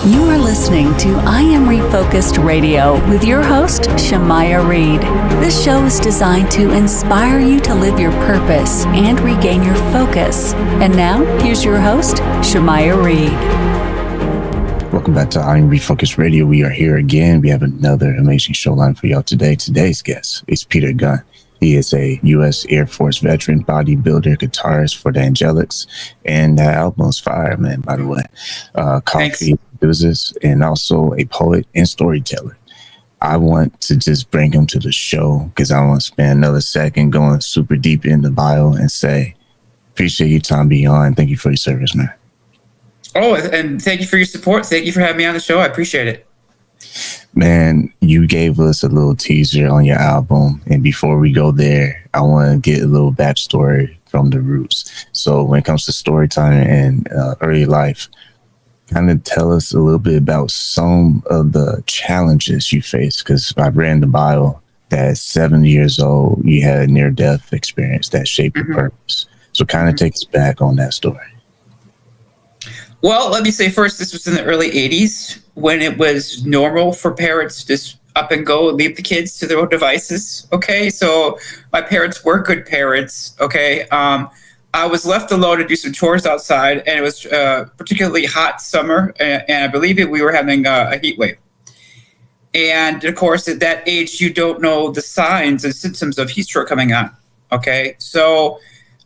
You are listening to I Am Refocused Radio with your host, Shamaya Reed. This show is designed to inspire you to live your purpose and regain your focus. And now, here's your host, Shamaya Reed. Welcome back to I Am Refocused Radio. We are here again. We have another amazing show line for y'all today. Today's guest is Peter Gunn. He is a U.S. Air Force veteran, bodybuilder, guitarist for the Angellics, and that album is fire, man, by the way. Coffee enthusiast, and also a poet and storyteller. I want to just bring him to the show because I want to spend another second going super deep in the bio and say, appreciate your time being on. Thank you for your service, man. Oh, and thank you for your support. Thank you for having me on the show. I appreciate it. Man, you gave us a little teaser on your album. And before we go there, I want to get a little backstory from the roots. So when it comes to storytelling and early life, kind of tell us a little bit about some of the challenges you faced. Because I read in the bio that at 7 years old, you had a near-death experience that shaped your purpose. So kind of take us back on that story. Well, let me say first, this was in the early 80s when it was normal for parents to just up and go and leave the kids to their own devices. Okay, so my parents were good parents. Okay, I was left alone to do some chores outside, and it was particularly hot summer, and I believe we were having a heat wave. And of course, at that age, you don't know the signs and symptoms of heat stroke coming on. Okay, so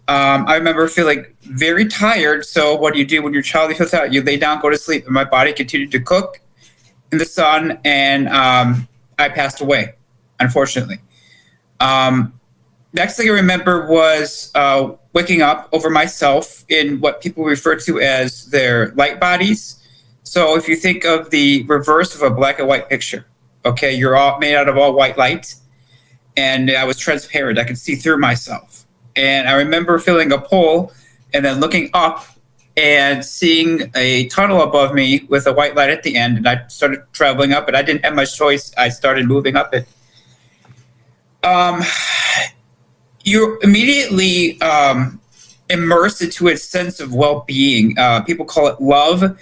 I remember feeling very tired. So what do you do when your child feels tired? You lay down, go to sleep, and my body continued to cook in the sun, and I passed away, unfortunately. Next thing I remember was waking up over myself in what people refer to as their light bodies. So if you think of the reverse of a black and white picture, okay, you're all made out of all white light, and I was transparent. I could see through myself. And I remember feeling a pull and then looking up and seeing a tunnel above me with a white light at the end. And I started traveling up it. I didn't have much choice. I started moving up it. You're immediately immersed into a sense of well-being. People call it love.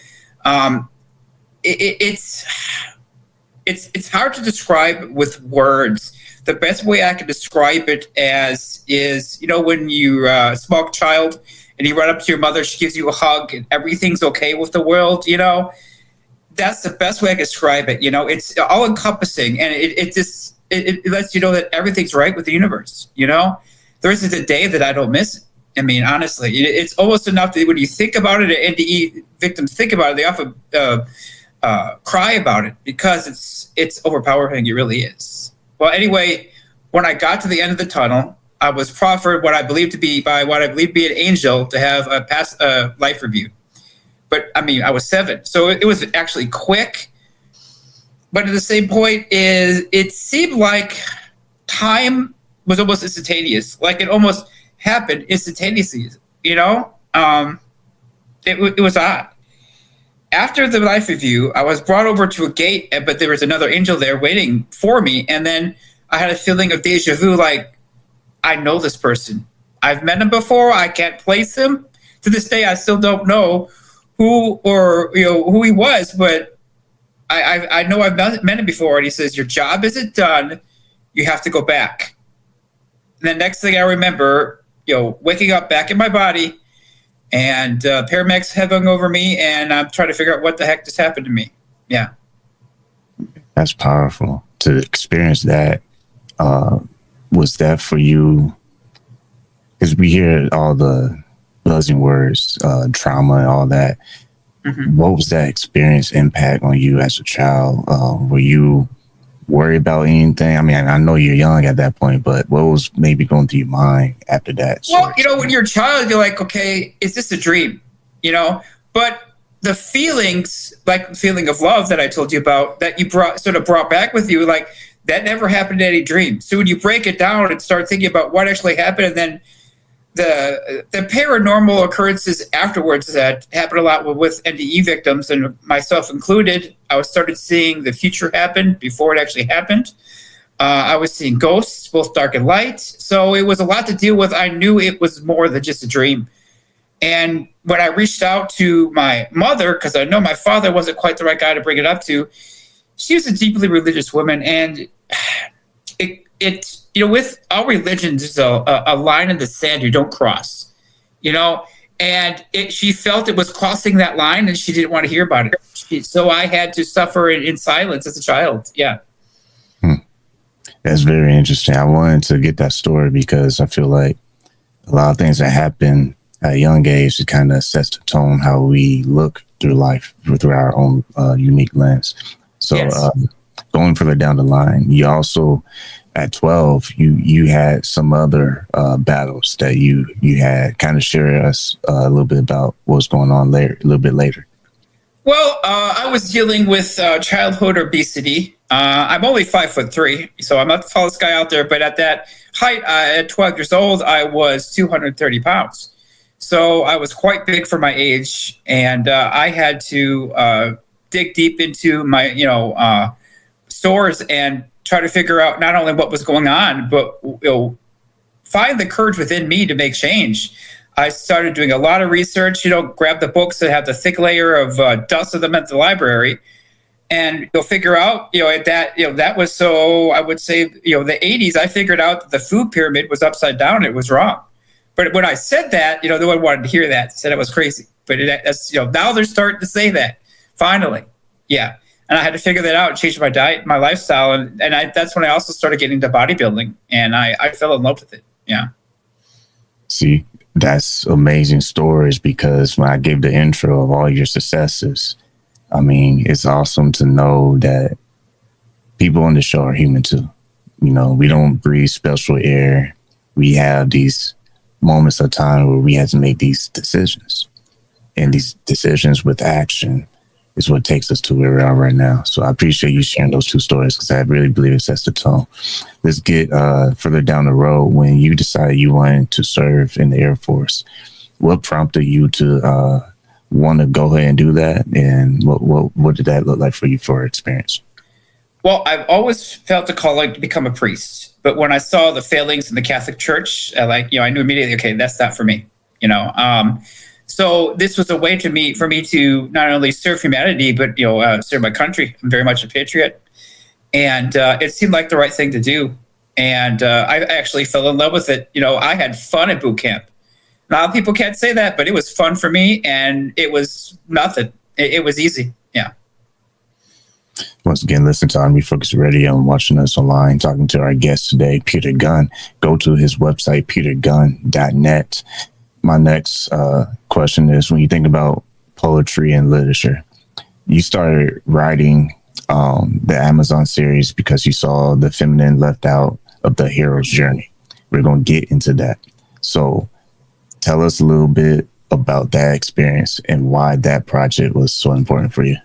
It's hard to describe with words. The best way I can describe it as is, when you're a small child and you run up to your mother, she gives you a hug and everything's okay with the world, that's the best way I can describe it. It's all encompassing, and it lets you know that everything's right with the universe. There isn't a day that I don't miss it. I mean, honestly, it's almost enough that when you think about it, and NDE victims think about it, they often cry about it because it's overpowering. It really is. Well, anyway, when I got to the end of the tunnel, I was proffered what I believe to be an angel to have a past life review. But I mean, I was 7, so it was actually quick. But at the same point, it seemed like time was almost instantaneous. Like it almost happened instantaneously. It was odd. After the life review, I was brought over to a gate, but there was another angel there waiting for me. And then I had a feeling of deja vu, like, I know this person. I've met him before. I can't place him. To this day, I still don't know who he was, but I know I've met him before. And he says, your job isn't done. You have to go back. And the next thing I remember, waking up back in my body, and paramedics hovering over me, and I'm trying to figure out what the heck just happened to me. Yeah. That's powerful to experience that. Was that for you? Because we hear all the buzzing words, trauma and all that. Mm-hmm. What was that experience impact on you as a child? Were you worried about anything? I mean, I know you're young at that point, but what was maybe going through your mind after that? Well, when you're a child, you're like, okay, is this a dream? But the feelings, like the feeling of love that I told you about, that you brought back with you, like that never happened in any dream. So when you break it down and start thinking about what actually happened, and then the paranormal occurrences afterwards that happen a lot with NDE victims, and myself included, I started seeing the future happen before it actually happened. I was seeing ghosts, both dark and light. So it was a lot to deal with. I knew it was more than just a dream. And when I reached out to my mother, because I know my father wasn't quite the right guy to bring it up to, she was a deeply religious woman. And it with all religions, there's a line in the sand you don't cross, and she felt it was crossing that line and she didn't want to hear about it. So I had to suffer in silence as a child. Yeah. That's very interesting. I wanted to get that story because I feel like a lot of things that happen at a young age, it kind of sets the tone how we look through life through our own unique lens. So yes. Going further down the line, you also at 12, you had some other battles that you had. Kind of share us a little bit about what's going on later, a little bit later. Well, I was dealing with childhood obesity. I'm only 5'3", so I'm not the tallest guy out there. But at that height, at 12 years old, I was 230 pounds. So I was quite big for my age, and I had to dig deep into my stores and try to figure out not only what was going on, but find the courage within me to make change. I started doing a lot of research, grab the books that have the thick layer of dust of them at the library, and you'll figure out, that was, so I would say, the 80s, I figured out that the food pyramid was upside down. It was wrong. But when I said that, no one wanted to hear that, said it was crazy. But that's, now they're starting to say that, finally. Yeah. And I had to figure that out and change my diet, my lifestyle. And that's when I also started getting into bodybuilding, and I fell in love with it. Yeah. See, that's amazing stories, because when I gave the intro of all your successes, I mean, it's awesome to know that people on the show are human too. We don't breathe special air. We have these moments of time where we have to make these decisions, and these decisions with action is what takes us to where we are right now. So I appreciate you sharing those two stories, because I really believe it sets the tone. Let's get further down the road. When you decided you wanted to serve in the Air Force, what prompted you to want to go ahead and do that? And what did that look like for you for experience? Well, I've always felt a calling to become a priest. But when I saw the failings in the Catholic Church, I knew immediately, okay, that's not for me, So this was a way for me to not only serve humanity, but serve my country. I'm very much a patriot, and it seemed like the right thing to do. And I actually fell in love with it. I had fun at boot camp. A lot of people can't say that, but it was fun for me, and it was nothing. It was easy. Yeah. Once again, listen to Refocused Radio and watching us online, talking to our guest today, Peter Gunn. Go to his website, petergunn.net. My next question is, when you think about poetry and literature, you started writing the Amazon series because you saw the feminine left out of the hero's journey. We're going to get into that. So tell us a little bit about that experience and why that project was so important for you.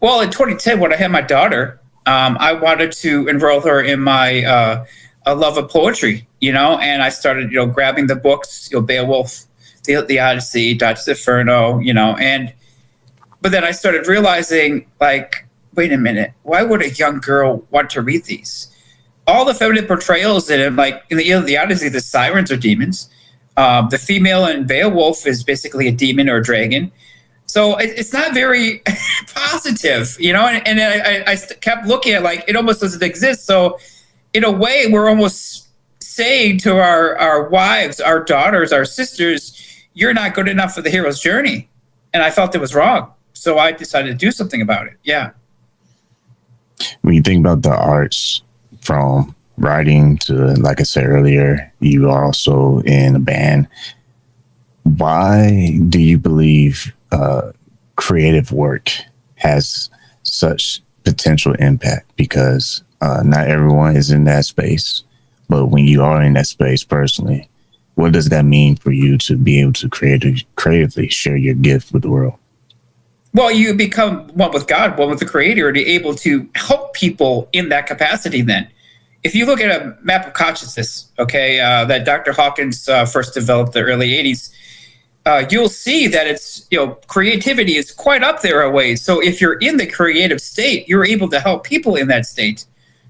Well, in 2010, when I had my daughter, I wanted to enroll her in my a love of poetry, and I started, grabbing the books, Beowulf, the Odyssey, Dante's Inferno, but then I started realizing, wait a minute, why would a young girl want to read these? All the feminine portrayals in it, like in the Odyssey, the sirens are demons. The female in Beowulf is basically a demon or a dragon. So it's not very positive, and I kept looking at it almost doesn't exist. So in a way, we're almost saying to our wives, our daughters, our sisters, you're not good enough for the hero's journey. And I felt it was wrong. So I decided to do something about it. Yeah. When you think about the arts, from writing to, like I said earlier, you are also in a band. Why do you believe creative work has such potential impact? Because not everyone is in that space, but when you are in that space personally, what does that mean for you to be able to creatively share your gift with the world? Well, you become one with God, one with the Creator, and you're able to help people in that capacity then. If you look at a map of consciousness, that Dr. Hawkins first developed in the early 80s, you'll see that it's, creativity is quite up there a ways. So if you're in the creative state, you're able to help people in that state,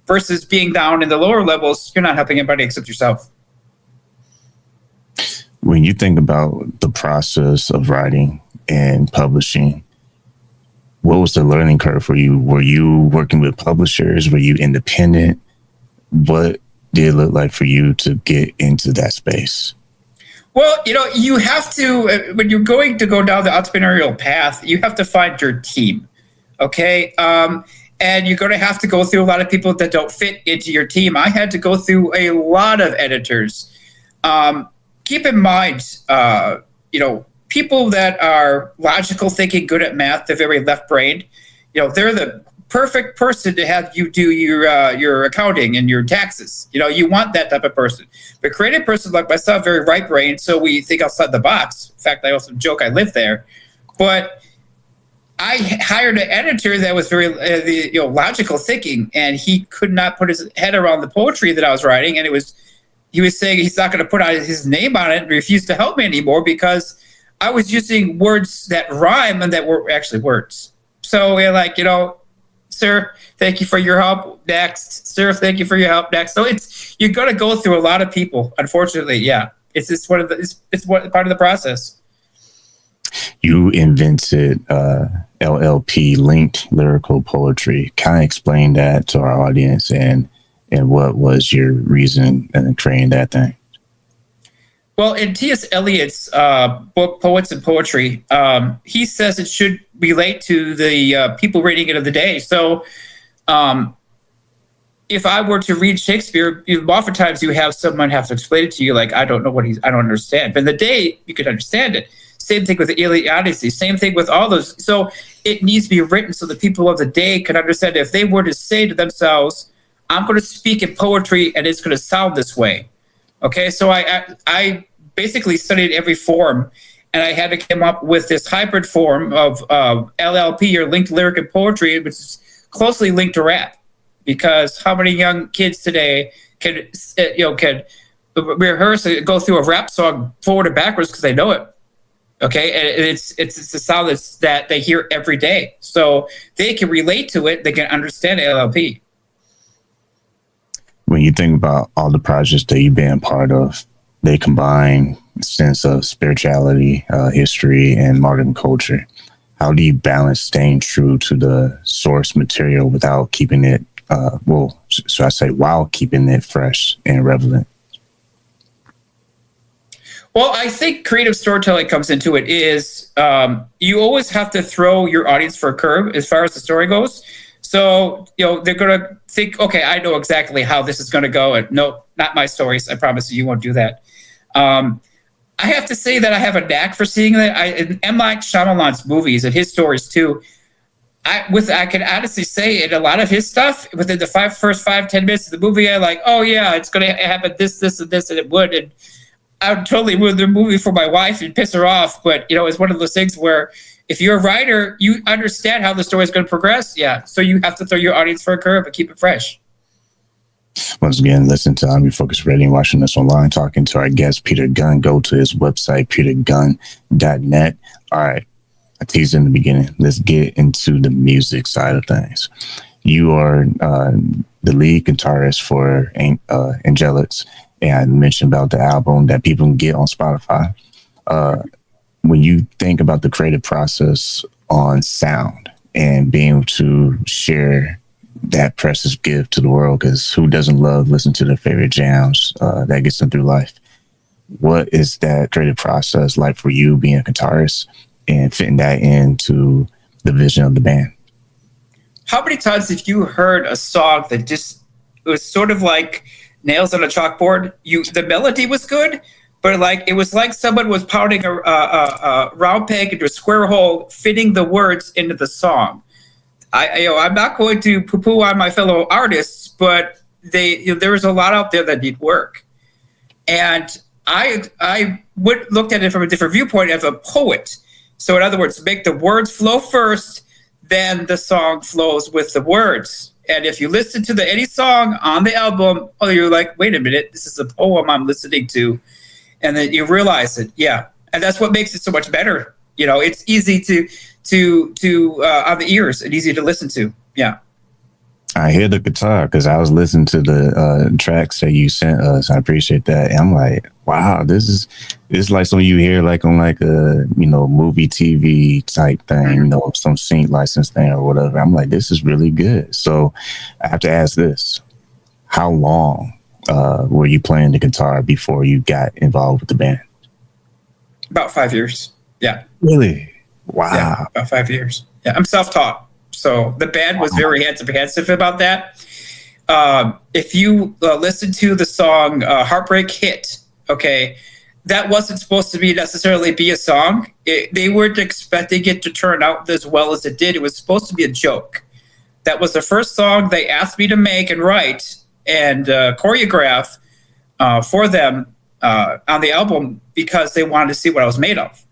versus being down in the lower levels, you're not helping anybody except yourself. When you think about the process of writing and publishing, what was the learning curve for you? Were you working with publishers? Were you independent? What did it look like for you to get into that space? Well, you have to, when you're going to go down the entrepreneurial path, you have to find your team. Okay. And you're going to have to go through a lot of people that don't fit into your team. I had to go through a lot of editors. Keep in mind, people that are logical thinking, good at math, they're very left-brained. They're the perfect person to have you do your accounting and your taxes. You want that type of person. But creative person like myself, very right-brained, so we think outside the box. In fact, I also joke I live there. But I hired an editor that was very logical thinking, and he could not put his head around the poetry that I was writing, and he was saying he's not going to put out his name on it and refused to help me anymore because I was using words that rhyme and that were actually words. So we're like, sir, thank you for your help. Next. Sir, thank you for your help. Next. So you're going to go through a lot of people, unfortunately. Yeah. It's just part of the process. You invented LLP, linked lyrical poetry. Kind of explain that to our audience and what was your reason in creating that thing? Well, in T.S. Eliot's book, Poets and Poetry, he says it should relate to the people reading it of the day. So if I were to read Shakespeare, oftentimes you have someone have to explain it to you, like, I don't know I don't understand. But in the day, you could understand it. Same thing with the Iliad Odyssey. Same thing with all those. So it needs to be written so the people of the day can understand. If they were to say to themselves, I'm going to speak in poetry and it's going to sound this way. Okay, so I basically studied every form, and I had to come up with this hybrid form of LLP, or linked lyric and poetry, which is closely linked to rap. Because how many young kids today can rehearse and go through a rap song forward and backwards because they know it? Okay, and it's a sound that they hear every day, so they can relate to it. They can understand LLP. When you think about all the projects that you've been part of, they combine a sense of spirituality, history, and modern culture. How do you balance staying true to the source material without keeping it, while keeping it fresh and relevant? Well, I think creative storytelling comes into it is you always have to throw your audience for a curve as far as the story goes. So, they're going to think, okay, I know exactly how this is going to go. And no, not my stories. I promise you won't do that. I have to say that I have a knack for seeing that. In M. Night Shyamalan's movies and his stories too, I can honestly say in a lot of his stuff, within the first 5-10 minutes of the movie, I'm like, oh yeah, it's going to happen this, and this, and it would. And I would totally ruin the movie for my wife and piss her off. But, it's one of those things where if you're a writer, you understand how the story is going to progress. Yeah. So you have to throw your audience for a curve and keep it fresh. Once again, listen to Refocused Radio, watching us online, talking to our guest, Peter Gunn. Go to his website, petergunn.net. All right. I teased in the beginning. Let's get into the music side of things. You are the lead guitarist for Angellics. And I mentioned about the album that people can get on Spotify. When you think about the creative process on sound and being able to share that precious gift to the world, because who doesn't love listening to their favorite jams that gets them through life? What is that creative process like for you being a guitarist and fitting that into the vision of the band? How many times have you heard a song that just was sort of like nails on a chalkboard? The melody was good, but it was like someone was pounding a round peg into a square hole, fitting the words into the song. I'm not going to poo-poo on my fellow artists, but there's a lot out there that need work. And I looked at it from a different viewpoint as a poet. So in other words, make the words flow first, then the song flows with the words. And if you listen to any song on the album, you're like, wait a minute, this is a poem I'm listening to. And then you realize it. Yeah. And that's what makes it so much better. It's easy to on the ears and easy to listen to. Yeah. I hear the guitar because I was listening to the tracks that you sent us. I appreciate that. And I'm like, wow, it's like something you hear like on like a movie TV type thing, some sync license thing or whatever. I'm like, this is really good. So I have to ask this: how long were you playing the guitar before you got involved with the band? About 5 years. Yeah. Really? Wow. Yeah, about 5 years. Yeah, I'm self-taught. So the band was very apprehensive about that. If you listen to the song Heartbreak Hit, okay, that wasn't supposed to necessarily be a song. They weren't expecting it to turn out as well as it did. It was supposed to be a joke. That was the first song they asked me to make and write and choreograph for them on the album because they wanted to see what I was made of.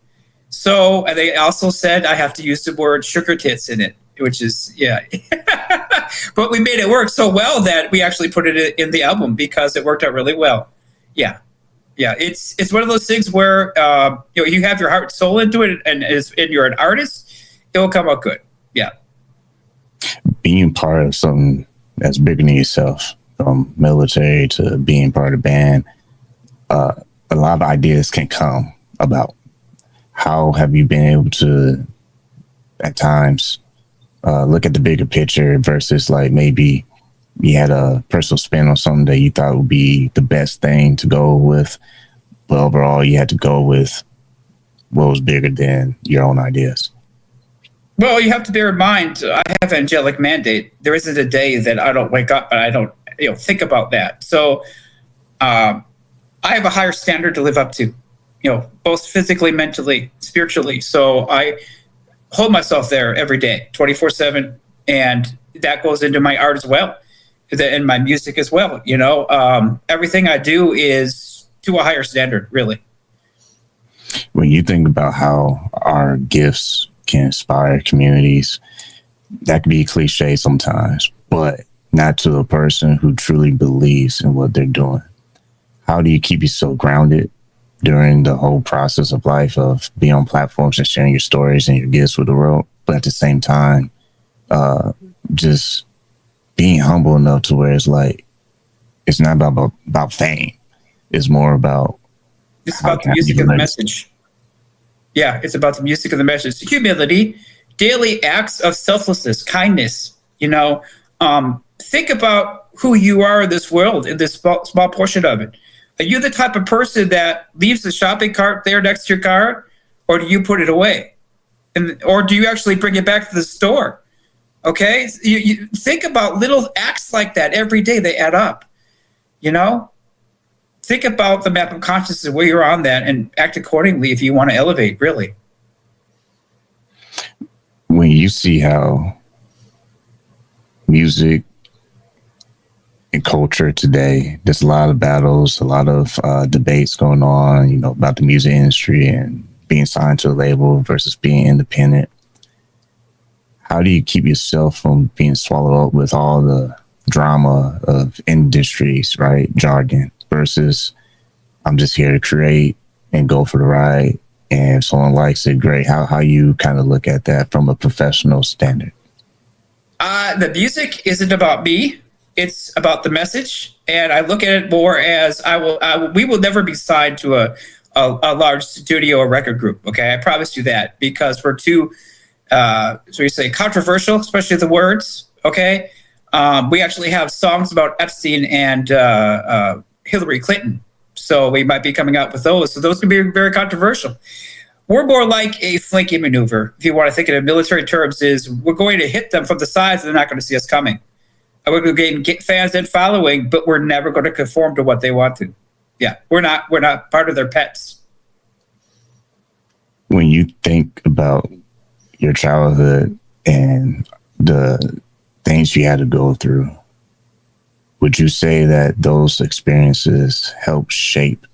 So and they also said I have to use the word sugar tits in it, which is, yeah. But we made it work so well that we actually put it in the album because it worked out really well. Yeah. Yeah. It's one of those things where, you have your heart and soul into it and you're an artist, it will come out good. Yeah. Being part of something that's bigger than yourself, from military to being part of the band, a lot of ideas can come about. How have you been able to, at times, look at the bigger picture versus like maybe you had a personal spin on something that you thought would be the best thing to go with, but overall you had to go with what was bigger than your own ideas? Well, you have to bear in mind, I have an angelic mandate. There isn't a day that I don't wake up and I don't think about that. So I have a higher standard to live up to, both physically, mentally, spiritually. So I hold myself there every day, 24/7. And that goes into my art as well, and my music as well. Everything I do is to a higher standard, really. When you think about how our gifts can inspire communities, that can be cliche sometimes, but not to a person who truly believes in what they're doing. How do you keep yourself grounded during the whole process of life of being on platforms and sharing your stories and your gifts with the world, but at the same time, just being humble enough to where it's like, it's not about fame. It's more about... It's about the music and the message. Yeah, it's about the music and the message. Humility, daily acts of selflessness, kindness, think about who you are in this world, in this small portion of it. Are you the type of person that leaves the shopping cart there next to your car, or do you put it away? Or do you actually bring it back to the store? Okay? You think about little acts like that every day. They add up, Think about the map of consciousness, where you're on that, and act accordingly if you want to elevate, really. When you see how music and culture today, there's a lot of battles, a lot of debates going on, about the music industry and being signed to a label versus being independent. How do you keep yourself from being swallowed up with all the drama of industries, right? Jargon versus I'm just here to create and go for the ride. And if someone likes it, great. How you kind of look at that from a professional standard? The music isn't about me. It's about the message. And I look at it more as we will never be signed to a large studio or record group. Okay. I promise you that, because we're too, controversial, especially the words. Okay. We actually have songs about Epstein and Hillary Clinton. So we might be coming out with those. So those can be very controversial. We're more like a flanking maneuver, if you want to think in military terms, is we're going to hit them from the sides and they're not going to see us coming. And we're going to get fans and following, but we're never going to conform to what they want to. Yeah, we're not part of their pets. When you think about your childhood and the things you had to go through, would you say that those experiences help shape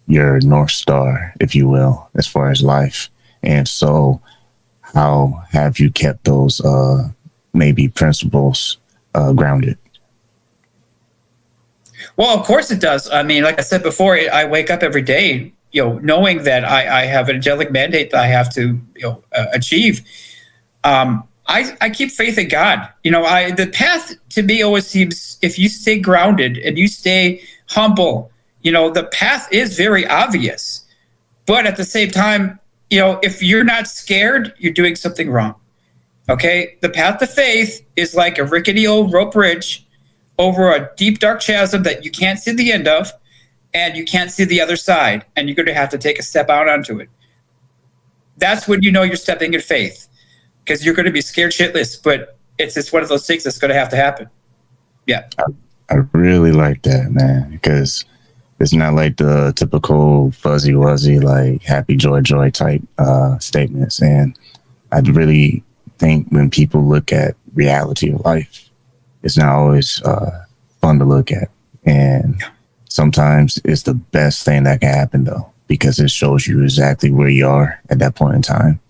your North Star, if you will, as far as life? And if so, how have you kept those maybe principles grounded? Well, of course it does. I mean, like I said before, I wake up every day, knowing that I have an angelic mandate that I have to, achieve. I keep faith in God. The path to me always seems, if you stay grounded and you stay humble, the path is very obvious. But at the same time, if you're not scared, you're doing something wrong. Okay? The path to faith is like a rickety old rope bridge over a deep, dark chasm that you can't see the end of, and you can't see the other side, and you're going to have to take a step out onto it. That's when you're stepping in faith, because you're going to be scared shitless, but it's just one of those things that's going to have to happen. Yeah. I really like that, man, because it's not like the typical fuzzy wuzzy, like happy joy type statements. And I really think when people look at reality of life, it's not always fun to look at. And sometimes it's the best thing that can happen, though, because it shows you exactly where you are at that point in time.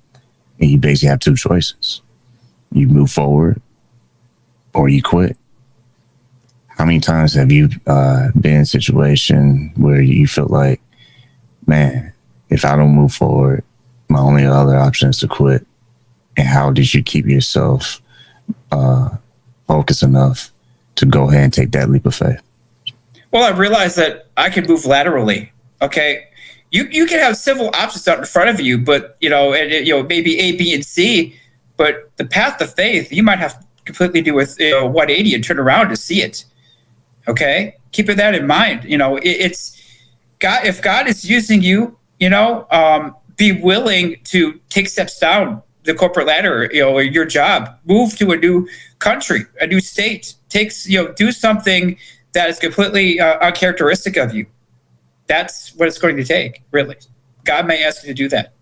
And you basically have two choices. You move forward or you quit. How many times have you been in a situation where you feel like, man, if I don't move forward, my only other option is to quit? And how did you keep yourself focused enough to go ahead and take that leap of faith? Well, I realized that I could move laterally. Okay. You can have several options out in front of you, but maybe A, B, and C, but the path to faith, you might have to completely do with 180 and turn around to see it. Okay, keeping that in mind. It's God. If God is using you, be willing to take steps down the corporate ladder, or your job, move to a new country, a new state, do something that is completely uncharacteristic of you. That's what it's going to take, really. God may ask you to do that.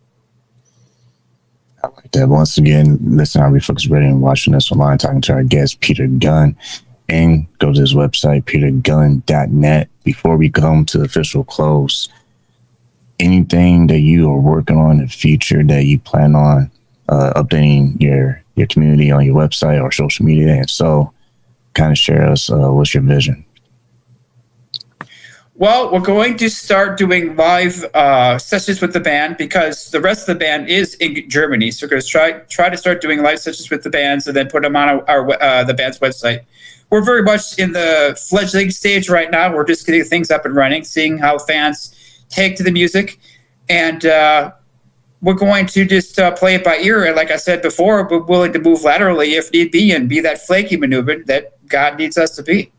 I like that. Once again, listen, I'll Refocused Radio and watching this online, talking to our guest, Peter Gunn. And go to his website, petergunn.net. Before we come to the official close, anything that you are working on in the future that you plan on updating your community on your website or social media? And so kind of share us what's your vision? Well, we're going to start doing live sessions with the band, because the rest of the band is in Germany. So we're going to try to start doing live sessions with the bands and then put them on the band's website. We're very much in the fledgling stage right now. We're just getting things up and running, seeing how fans take to the music. And we're going to just play it by ear. And like I said before, we're willing to move laterally if need be and be that flaky maneuver that God needs us to be.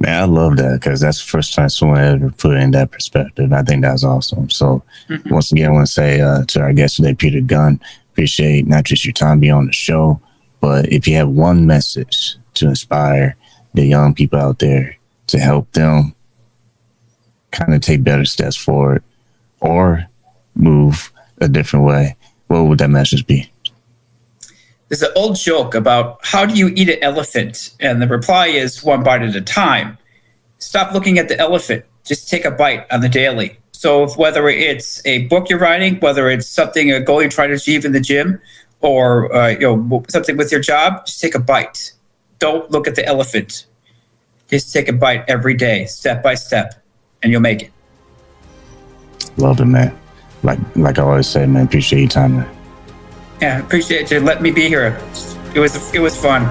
Man, I love that, because that's the first time someone ever put it in that perspective. I think that's awesome. So once again, I want to say to our guest today, Peter Gunn, appreciate not just your time being on the show, but if you have one message to inspire the young people out there to help them kind of take better steps forward or move a different way, what would that message be? There's an old joke about how do you eat an elephant? And the reply is one bite at a time. Stop looking at the elephant. Just take a bite on the daily. So whether it's a book you're writing, whether it's something, a goal you're trying to achieve in the gym, or something with your job, just take a bite. Don't look at the elephant. Just take a bite every day, step by step, and you'll make it. Love it, man. Like I always say, man, appreciate your time, man. Yeah, appreciate you letting me be here. It was fun.